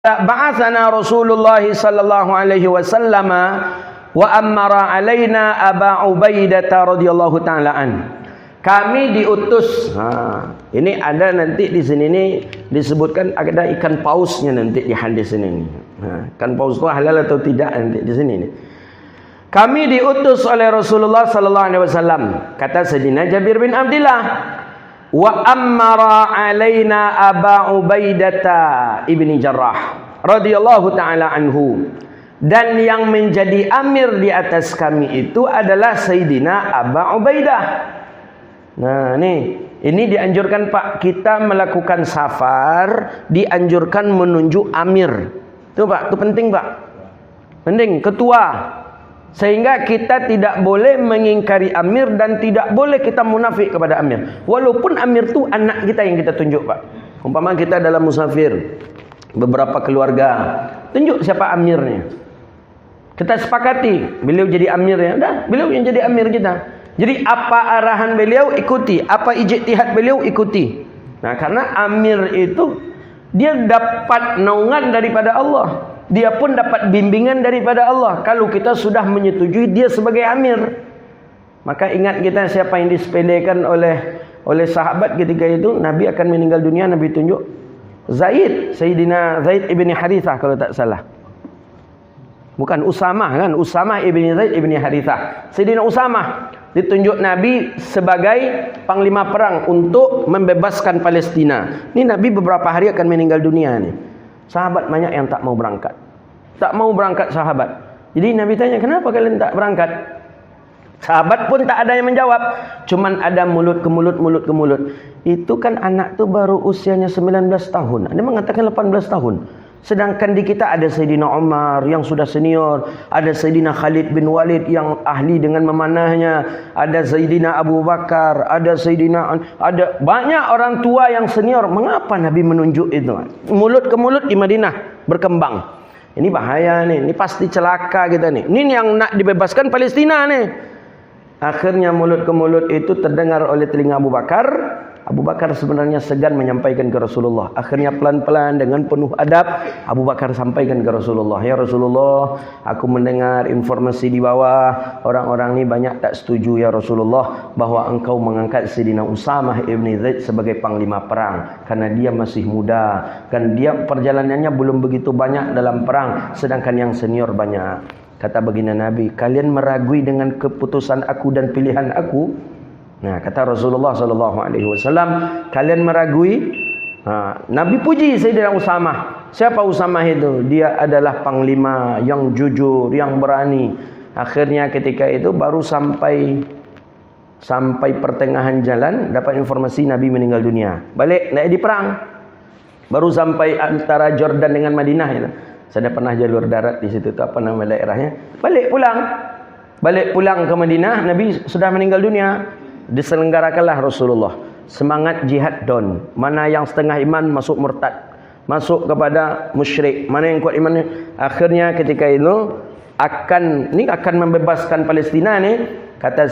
Ba'athana Rasulullah sallallahu alaihi wasallam wa amara alaina Aba Ubaidah radhiyallahu taala an. Kami diutus. Ini ada nanti di sini ni disebutkan ada ikan pausnya nanti di hadis ini. Ikan paus itu halal atau tidak nanti di sini ni. Kami diutus oleh Rasulullah sallallahu alaihi wasallam, kata Sayyidina Jabir bin Abdullah, wa amara alaina Aba Ubaidah ibni Jarrah radhiyallahu taala anhu, dan yang menjadi amir di atas kami itu adalah Sayyidina Aba Ubaidah. Nah, ini dianjurkan Pak, kita melakukan safar dianjurkan menunjuk amir. Itu Pak, itu penting Pak. Penting, ketua. Sehingga kita tidak boleh mengingkari amir dan tidak boleh kita munafik kepada amir. Walaupun amir itu anak kita yang kita tunjuk Pak. Umpama kita dalam musafir, beberapa keluarga, tunjuk siapa amirnya. Kita sepakati, beliau jadi amirnya. Dah, beliau yang jadi amir kita. Jadi apa arahan beliau ikuti, apa ijtihad beliau ikuti. Nah, karena amir itu dia dapat naungan daripada Allah. Dia pun dapat bimbingan daripada Allah. Kalau kita sudah menyetujui dia sebagai amir, maka ingat kita siapa yang disepelekan oleh sahabat ketika itu. Nabi akan meninggal dunia, Nabi tunjuk Zaid, Sayyidina Zaid ibni Harithah kalau tak salah. Bukan Usamah kan? Usamah ibni Zaid ibni Harithah. Sayyidina Usamah ditunjuk Nabi sebagai panglima perang untuk membebaskan Palestina. Ini Nabi beberapa hari akan meninggal dunia nih. Sahabat banyak yang tak mau berangkat. Tak mau berangkat sahabat. Jadi Nabi tanya, kenapa kalian tak berangkat? Sahabat pun tak ada yang menjawab. Cuman ada mulut ke mulut. Itu kan anak tu baru usianya 19 tahun. Dia mengatakan 18 tahun. Sedangkan di kita ada Sayyidina Umar yang sudah senior, ada Sayyidina Khalid bin Walid yang ahli dengan memanahnya, ada Sayyidina Abu Bakar, ada banyak orang tua yang senior. Mengapa Nabi menunjuk itu? Mulut ke mulut di Madinah berkembang. Ini bahaya nih, ini pasti celaka kita nih. Ini yang nak dibebaskan Palestina nih. Akhirnya mulut ke mulut itu terdengar oleh telinga Abu Bakar. Abu Bakar sebenarnya segan menyampaikan ke Rasulullah. Akhirnya pelan-pelan dengan penuh adab Abu Bakar sampaikan ke Rasulullah. Ya Rasulullah, aku mendengar informasi di bawah, orang-orang ni banyak tak setuju ya Rasulullah bahwa engkau mengangkat Sayyidina Usamah ibni Zaid sebagai panglima perang, karena dia masih muda, kan dia perjalanannya belum begitu banyak dalam perang, sedangkan yang senior banyak. Kata baginda Nabi, kalian meragui dengan keputusan aku dan pilihan aku? Nah, kata Rasulullah sallallahu alaihi wasallam, kalian meragui? Nabi puji Sayyidina Usamah. Siapa Usamah itu? Dia adalah panglima yang jujur, yang berani. Akhirnya ketika itu baru sampai pertengahan jalan dapat informasi Nabi meninggal dunia. Balik naik di perang. Baru sampai antara Jordan dengan Madinah itu. Saya pernah jalur darat di situ, apa nama daerahnya? Balik pulang ke Madinah, Nabi sudah meninggal dunia. Diselenggarakanlah Rasulullah semangat jihad don. Mana yang setengah iman masuk murtad, masuk kepada musyrik, mana yang kuat imannya. Akhirnya ketika itu akan membebaskan Palestina ni, kata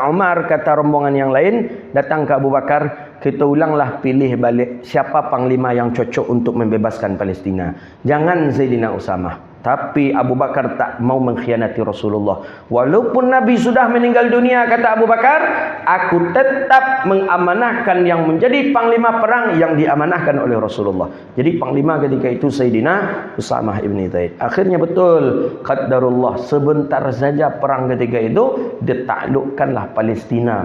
Umar, kata rombongan yang lain datang ke Abu Bakar, kita ulanglah pilih balik siapa panglima yang cocok untuk membebaskan Palestina. Jangan Sayyidina Usamah. Tapi Abu Bakar tak mau mengkhianati Rasulullah. Walaupun Nabi sudah meninggal dunia, kata Abu Bakar, aku tetap mengamanahkan yang menjadi panglima perang yang diamanahkan oleh Rasulullah. Jadi panglima ketika itu Sayyidina Usamah ibn Zaid. Akhirnya betul, qadarullah, sebentar saja perang ketika itu ditaklukkanlah Palestina.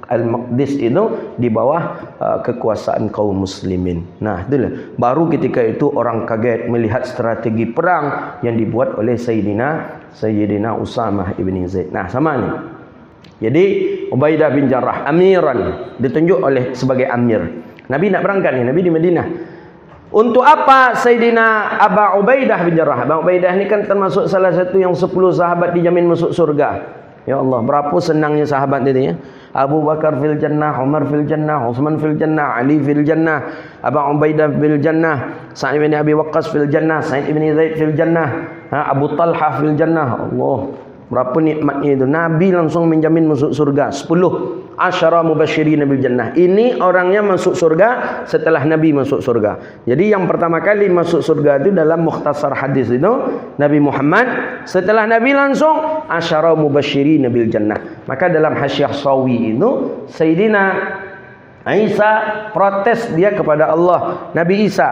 Al-Maqdis itu di bawah kekuasaan kaum muslimin. Nah, itulah. Baru ketika itu orang kaget melihat strategi perang yang dibuat oleh Sayyidina Usamah ibn Zaid. Nah, sama ni. Jadi Ubaidah bin Jarrah amiran, ditunjuk sebagai amir. Nabi nak berangkat ni, Nabi di Madinah. Untuk apa Sayyidina Aba Ubaidah bin Jarrah? Aba Ubaidah ni kan termasuk salah satu yang 10 sahabat dijamin masuk surga. Ya Allah, berapa senangnya sahabat ini ya. Abu Bakar fil jannah, Umar fil jannah, Uthman fil jannah, Ali fil jannah, Abu Ubaidah fil jannah, Sa'id bin Abi Waqqas fil jannah, Sa'id bin Zaid fil jannah, Abu Talha fil jannah. Allah, Berapa nikmatnya itu. Nabi langsung menjamin masuk surga. 10 asyara mubasyirin bil jannah. Ini orangnya masuk surga setelah Nabi masuk surga. Jadi yang pertama kali masuk surga itu dalam mukhtasar hadis itu Nabi Muhammad. Setelah Nabi langsung asyara mubasyirin bil jannah. Maka dalam Hasyiah Sawi itu Sayyidina Isa protes dia kepada Allah. Nabi Isa,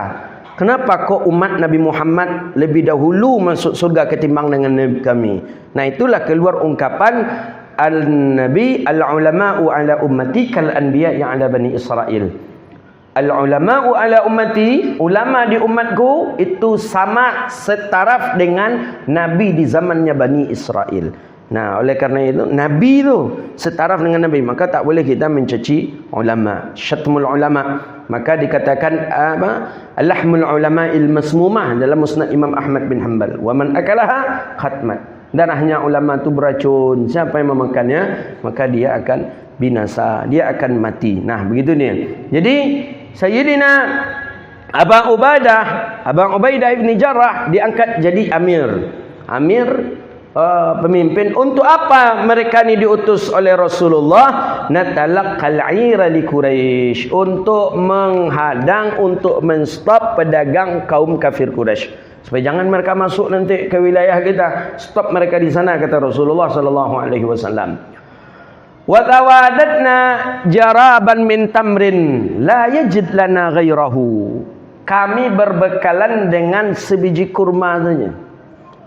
kenapa kok umat Nabi Muhammad lebih dahulu masuk surga ketimbang dengan Nabi kami? Nah, itulah keluar ungkapan al-nabi al-ulama'u ala ummati kal anbiya yang ala Bani Israel. Al-ulama'u ala ummati, ulama di umatku itu sama setaraf dengan nabi di zamannya Bani Israel. Nah, oleh kerana itu nabi itu setaraf dengan nabi, maka tak boleh kita mencaci ulama, syatmul ulama. Maka dikatakan apa? Al-lahmul ulama'il masmumah dalam Musnad Imam Ahmad bin Hanbal. Wa man akalaha khatmat. Darahnya ulama itu beracun. Siapa yang memakannya, maka dia akan binasa, dia akan mati. Nah, begitu dia. Jadi Sayyidina Abu Ubaidah ibn Jarrah diangkat jadi amir pemimpin. Untuk apa mereka ni diutus oleh Rasulullah? Natalaqqal 'ira li Quraisy, untuk menghadang, untuk menstop pedagang kaum kafir Quraisy, supaya jangan mereka masuk nanti ke wilayah kita. Stop mereka di sana, kata Rasulullah sallallahu alaihi wasallam. Wa tawadatna jaraban min tamrin la yajid lana ghairahu. Kami berbekalan dengan sebiji kurma saja.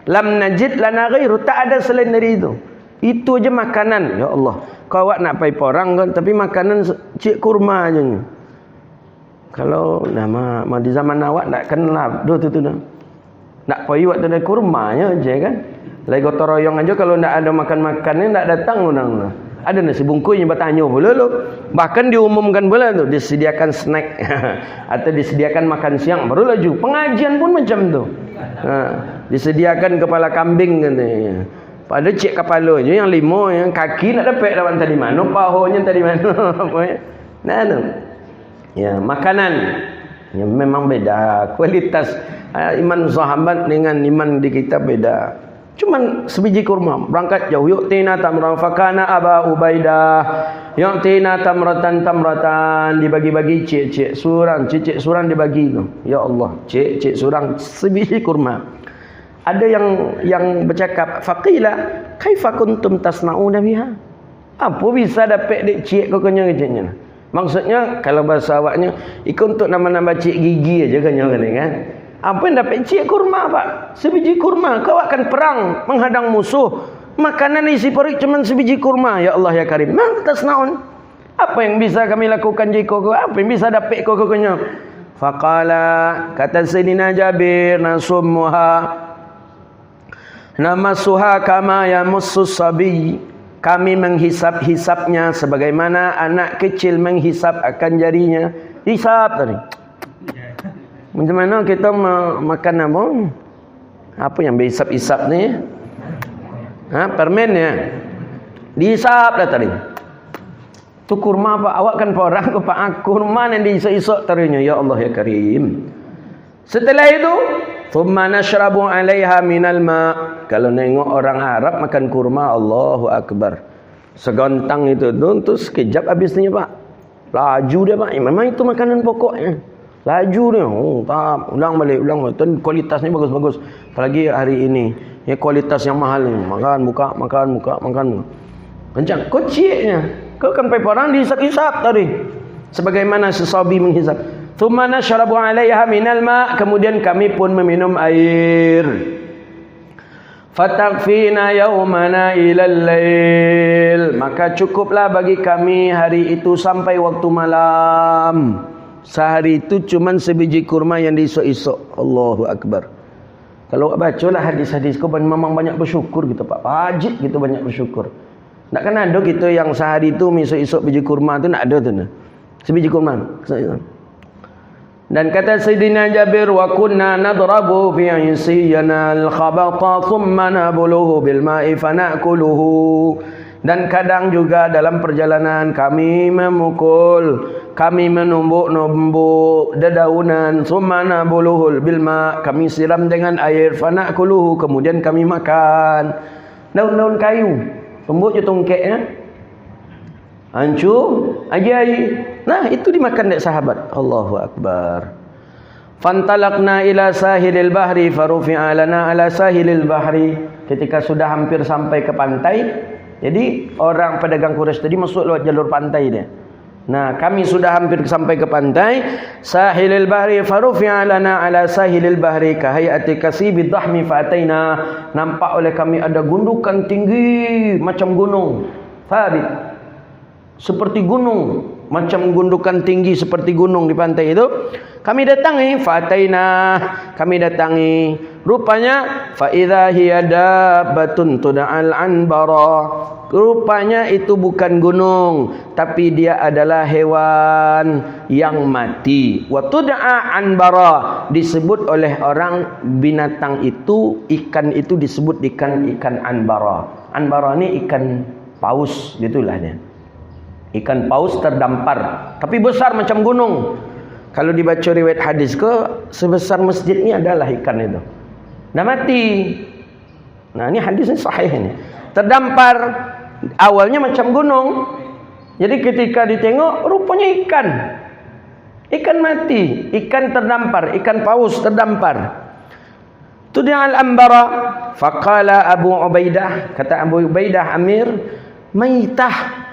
Lam najid lana ghairu, tak ada selain dari itu. Itu aja makanan. Ya Allah, kau awak nak pai porang kan, tapi makanan cik kurma aja. Kalau nama di zaman awak tak kenal tu dah. Nak pai waktu ada kurmanya aja kan. Lagi gotong royong aja kalau tak ada makan-makannya tak datang orang. Ada nasi bungkusnya bertanya pula lu. Bahkan diumumkan pula tu disediakan snack atau disediakan makan siang baru laju. Pengajian pun macam tu. Disediakan kepala kambing katanya. Pada cik kepala je yang 5, yang kaki nak dapat lawan tadi mana, pahonya tadi mana. Nah tu. Ya, makanan ya memang beda. Kualitas iman sahabat dengan iman di kita beda. Cuman sebiji kurma berangkat jauh. Yu'tina tamran fakana Abu Ubaidah yu'tina tamratan dibagi-bagi cik surang dibagi tu. Ya Allah, cik surang sebiji kurma. Ada yang bercakap, faqila kaifa kuntum tasnauna biha? Apa bisa dapat dik cik kau kenya kecenya? Maksudnya kalau bahasa awaknya ikut untuk nama-nama cik gigi aja kenya kan. Apa yang dapat cik kurma pak? Sebiji kurma. Kau akan perang menghadang musuh. Makanan isi perut cuma sebiji kurma. Ya Allah ya Karim. Mantas naon? Apa yang bisa kami lakukan jika kau? Apa yang bisa dapat kau kenya? Faqala, kata Sayyidina Jabir, nasummuha namasuha kama yamussus sabi. Kami menghisap-hisapnya sebagaimana anak kecil menghisap akan jarinya. Hisap tadi. Macam mana kita makan apa? Apa yang berhisap-hisap ni? Permen ya. Dihisap dah tadi. Tu kurma apa? Awak kan orang ke pak kurma yang dihisap-hisap tadinya. Ya Allah ya Karim. Setelah itu, thumma nashrabu 'alaiha minal ma'. Kalau nengok orang Arab makan kurma, Allahu akbar. Segontang itu tu sekejap habisnya pak. Laju dia pak. Memang itu makanan pokoknya. Laju dia. Tak ulang balik. Dan kualitasnya bagus-bagus. Apalagi hari ini, ya kualitas yang mahal ni. Makan buka. Macam kociknya. Kau kan pai orang dihisap-hisap tadi. Sebagaimana sesabi menghisap. Thumma nashrabu 'alaiha minal ma'. Kemudian kami pun meminum air. Fatakfina yawmana ilal lail. Maka cukuplah bagi kami hari itu sampai waktu malam. Sehari itu cuman sebiji kurma yang diisok-isok. Allahu akbar. Kalau bacalah hadis-hadis kau memang banyak bersyukur gitu pak. Wajib gitu banyak bersyukur. Tak kan ada kita yang sehari itu isok-isok biji kurma tu, nak ada tu. Sebiji kurma. Dan kata Sayyidina Jabir, wa kunna nadrabu fi isiyana al-khabata thumma nabuluhu bil ma'i fanakuluhu. Dan kadang juga dalam perjalanan kami memukul, kami menumbuk-numbuk dedaunan, thumma nabuluhu bil ma', kami siram dengan air, fanakuluhu, kemudian kami makan. Daun-daun kayu. Tumbuk je tongkeknya. Hancur, ajai. Nah, itu dimakan oleh sahabat. Allahu Akbar. Fantalaqna ila sahilil bahri farufi'a lana ala sahilil bahri. Ketika sudah hampir sampai ke pantai, jadi orang pedagang Quraisy tadi masuk lewat jalur pantai dia. Nah, kami sudah hampir sampai ke pantai. Sahilil bahri farufi'a lana ala sahilil bahri kahayati kasibid dhahmi fa'ataina. Nampak oleh kami ada gundukan tinggi macam gunung. Thabit. Seperti gunung, macam gundukan tinggi seperti gunung di pantai itu. Kami datangi, fa'ataina, kami datangi. Rupanya fa idza hiya dabbatun tud'al anbara. Rupanya itu bukan gunung, tapi dia adalah hewan yang mati. Wa tud'a anbara, disebut oleh orang binatang itu, ikan itu disebut ikan anbara. Anbara ni ikan paus gitulah dia. Ikan paus terdampar, tapi besar macam gunung. Kalau dibaca riwayat hadis ke, sebesar masjid ni adalah ikan itu. Dah mati. Nah, ini hadis ni sahih ni. Terdampar, awalnya macam gunung. Jadi ketika ditengok, rupanya ikan. Ikan mati, ikan terdampar, ikan paus terdampar. Tud'al ambara, faqala Abu Ubaidah, kata Abu Ubaidah Amir, maitah.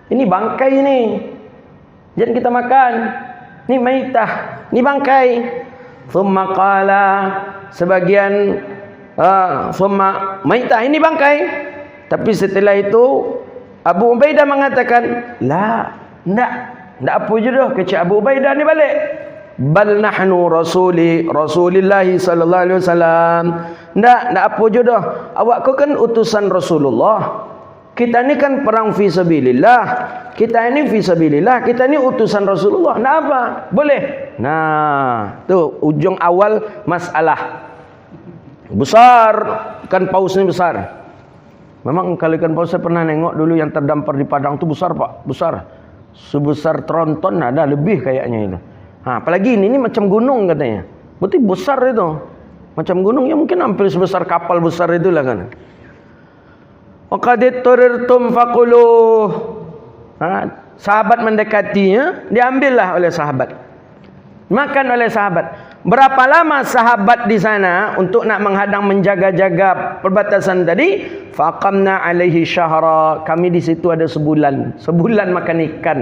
Ini bangkai ni. Jangan kita makan. Ni maitah. Ni bangkai. Thumma qala, sebagian thumma maitah, ini bangkai. Tapi setelah itu Abu Ubaidah mengatakan, la, ndak apa je dah kecik Abu Ubaidah ni balik. Bal nahnu Rasulillah sallallahu alaihi wasallam. Ndak apa je dah. Awak kau kan utusan Rasulullah. Kita ni kan perang fi sabilillah. Kita ini fi sabilillah. Kita ni utusan Rasulullah. Nak apa? Boleh. Nah, tu ujung awal masalah. Besar. Ikan paus ni besar. Memang kalau ikan paus saya pernah nengok dulu yang terdampar di padang tu besar, Pak. Besar. Sebesar tronton ada lebih kayaknya itu. Apalagi ini macam gunung katanya. Berarti besar itu. Macam gunung ya, mungkin hampir sebesar kapal besar itulah kan. Waqad turirtum faqulu. Sahabat mendekatinya, diambillah oleh sahabat. Makan oleh sahabat. Berapa lama sahabat di sana untuk nak menghadang menjaga-jaga perbatasan tadi? Faqamna alaihi syahra. Kami di situ ada sebulan. Sebulan makan ikan.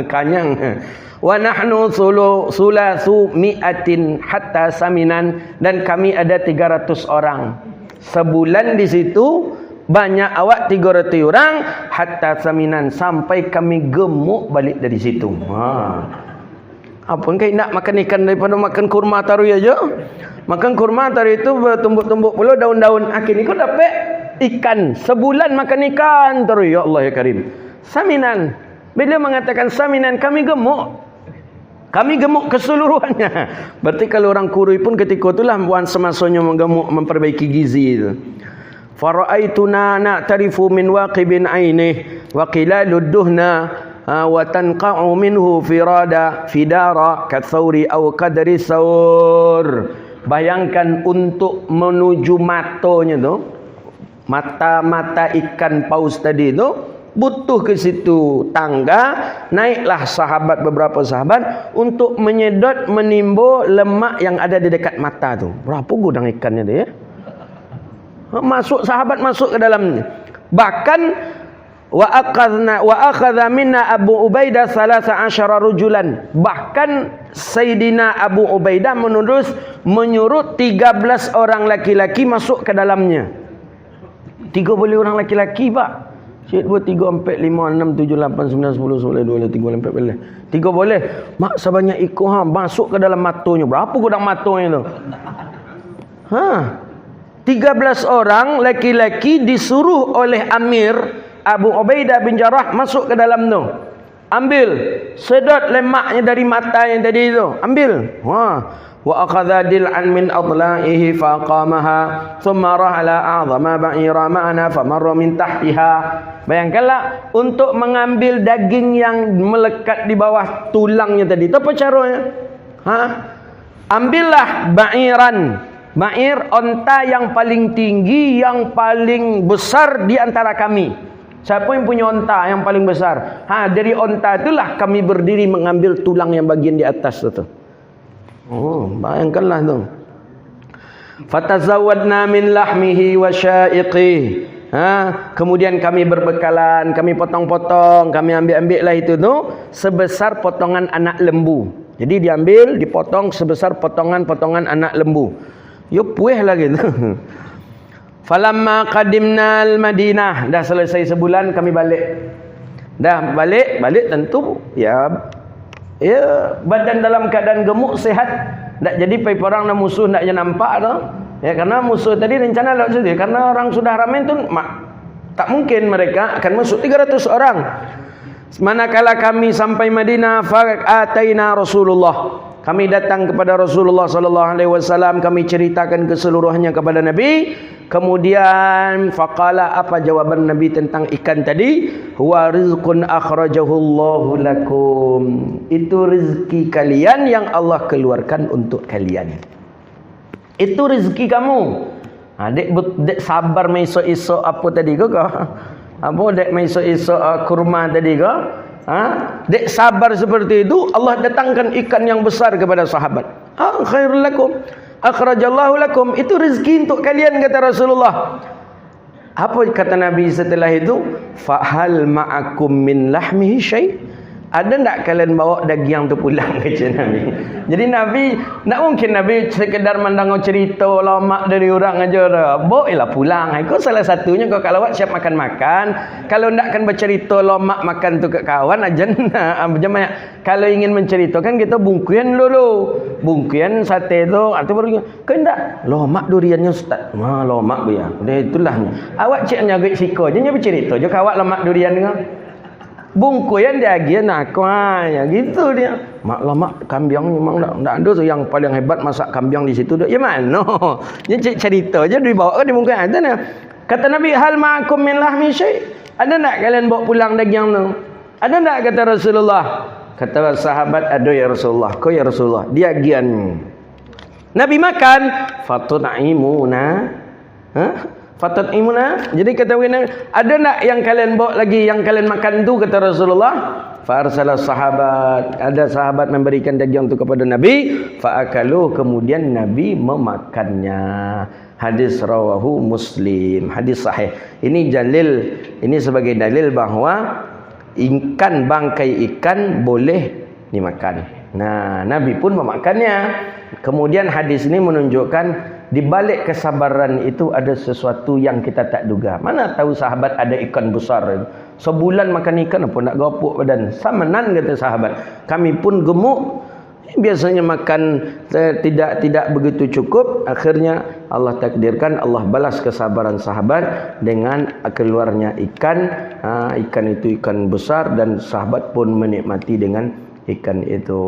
Kanyang. Wa nahnu sulasu mi'atin hatta saminan, dan kami ada 300 orang. Sebulan di situ banyak awak 300 orang hatta saminan, sampai kami gemuk balik dari situ. Apa kau nak makan ikan daripada makan kurma taruh aja? Makan kurma taruh itu bertumbuk-tumbuk pula daun-daun. Akhirnya kau dapat ikan. Sebulan makan ikan taruh. Ya Allah ya Karim. Saminan. Bila mengatakan saminan, kami gemuk. Kami gemuk keseluruhannya. Berarti kalau orang kurui pun ketika itulah buan semasanya menggemuk, memperbaiki gizi itu. Fara'aituna na'tarifu min waqibin ainih wa qilalud duhna wa tanqa'u minhu fidara kathawri aw qadri sawr. Bayangkan untuk menuju matanya tu, mata-mata ikan paus tadi tu, butuh ke situ tangga. Naiklah sahabat, beberapa sahabat, untuk menyedot, menimba lemak yang ada di dekat mata tu. Berapa gudang ikannya dia ya? Masuk sahabat, masuk ke dalamnya. Bahkan wa akhadha minna Abu Ubaidah 13 rajulan. Bahkan Sayyidina Abu Ubaidah menyuruh 13 orang laki-laki masuk ke dalamnya. 3 boleh orang laki-laki, Pak. Syed buat 3, 4, 5, 6, 7, 8, 9, 10, 11, 12, 13, 14 boleh. 3 boleh. Mak sebanyak ikut masuk ke dalam matonya. Berapa gudang matonya tu? 13 orang laki-laki disuruh oleh Amir Abu Ubaidah bin Jarrah masuk ke dalam tu. Ambil, sedot lemaknya dari mata yang tadi tu. Ambil. Wa akhadha dil'an min adla'ihi faqamaha thumma rahala a'zama ba'ira ma'ana famarra min tahtiha. Bayangkanlah, untuk mengambil daging yang melekat di bawah tulangnya tadi. Itu apa caranya? Ambillah ba'iran, Ma'ir, onta yang paling tinggi, yang paling besar di antara kami. Siapa yang punya onta yang paling besar? Dari onta itulah kami berdiri mengambil tulang yang bagian di atas itu. Oh, bayangkanlah tu. Fatazawwadna min lahmihi wa syaiqihi. Kemudian kami berbekalan, kami potong-potong, kami ambil lah itu tu sebesar potongan anak lembu. Jadi diambil, dipotong sebesar potongan-potongan anak lembu. Yo puih lagi tu. Falamma qadimna al-Madinah, dah selesai sebulan kami balik. Dah balik tentu ya badan dalam keadaan gemuk sihat. Tak jadi perang dan musuh nak je nampak tu. Ya, karena musuh tadi rencana lewat situ. Karena orang sudah ramai tu tak mungkin mereka akan masuk 300 orang. Manakala kami sampai Madinah, fa'ataina Rasulullah. Kami datang kepada Rasulullah sallallahu alaihi wasallam, kami ceritakan keseluruhannya kepada Nabi. Kemudian faqala, apa jawaban Nabi tentang ikan tadi? Huwa rizqun akhrajahu Allahu lakum. Itu rezeki kalian yang Allah keluarkan untuk kalian. Itu rezeki kamu. Dek sabar mai esok apa tadi kau? Apa dek mai esok kurma tadi kau? Dek sabar seperti itu, Allah datangkan ikan yang besar kepada sahabat. Khairul lakum, akhrajallahu lakum. Itu rezeki untuk kalian, kata Rasulullah. Apa kata Nabi setelah itu? Fahal ma'akum min lahmihi syai'? Ada tak kalian bawa daging tu pulang, kata Nabi. Jadi Nabi, tak mungkin Nabi sekedar mandang cerita lama dari orang aja dah. Bawa pulang. Kau salah satunya kau kalau siap makan-makan. Kalau tak kan bercerita lama makan tu ke kawan aja nak. Kalau ingin menceritakan kita bungkuan dulu. Bungkuan sate tu atau baru kau tak lama duriannya ustaz. Lama dia. Itulah. Awak cik nyagik siko je bercerita je kawak lama durian kau. Bungkuan dia agian ya gitu dia. Mak kambing memang tak ada tu yang paling hebat masak kambing di situ dia. Ya mana? Dia cerita je dibawa ke di bungkuan ada nah. Kata Nabi, hal ma'akum min lahmi syai'? Ada tak kalian bawa pulang daging tu? Ada tak kata Rasulullah? Kata sahabat, ada ya Rasulullah. Kau ya Rasulullah, dia agian. Nabi makan, fatun'imuna. Fatun'imuna. Jadi kata Nabi, ada tak yang kalian bawa lagi yang kalian makan tu, kata Rasulullah? Fa'arsalah sahabat. Ada sahabat memberikan daging itu kepada Nabi. Fa'akalu. Kemudian Nabi memakannya. Hadis rawahu Muslim. Hadis sahih. Ini dalil. Ini sebagai dalil bahawa ikan, bangkai ikan boleh dimakan. Nah, Nabi pun memakannya. Kemudian hadis ini menunjukkan di balik kesabaran itu ada sesuatu yang kita tak duga. Mana tahu sahabat ada ikan besar. Sebulan makan ikan apa nak gapuk badan. Samanan kata sahabat. Kami pun gemuk. Biasanya makan tidak begitu cukup. Akhirnya Allah takdirkan, Allah balas kesabaran sahabat dengan keluarnya ikan. Ikan itu ikan besar dan sahabat pun menikmati dengan ikan itu.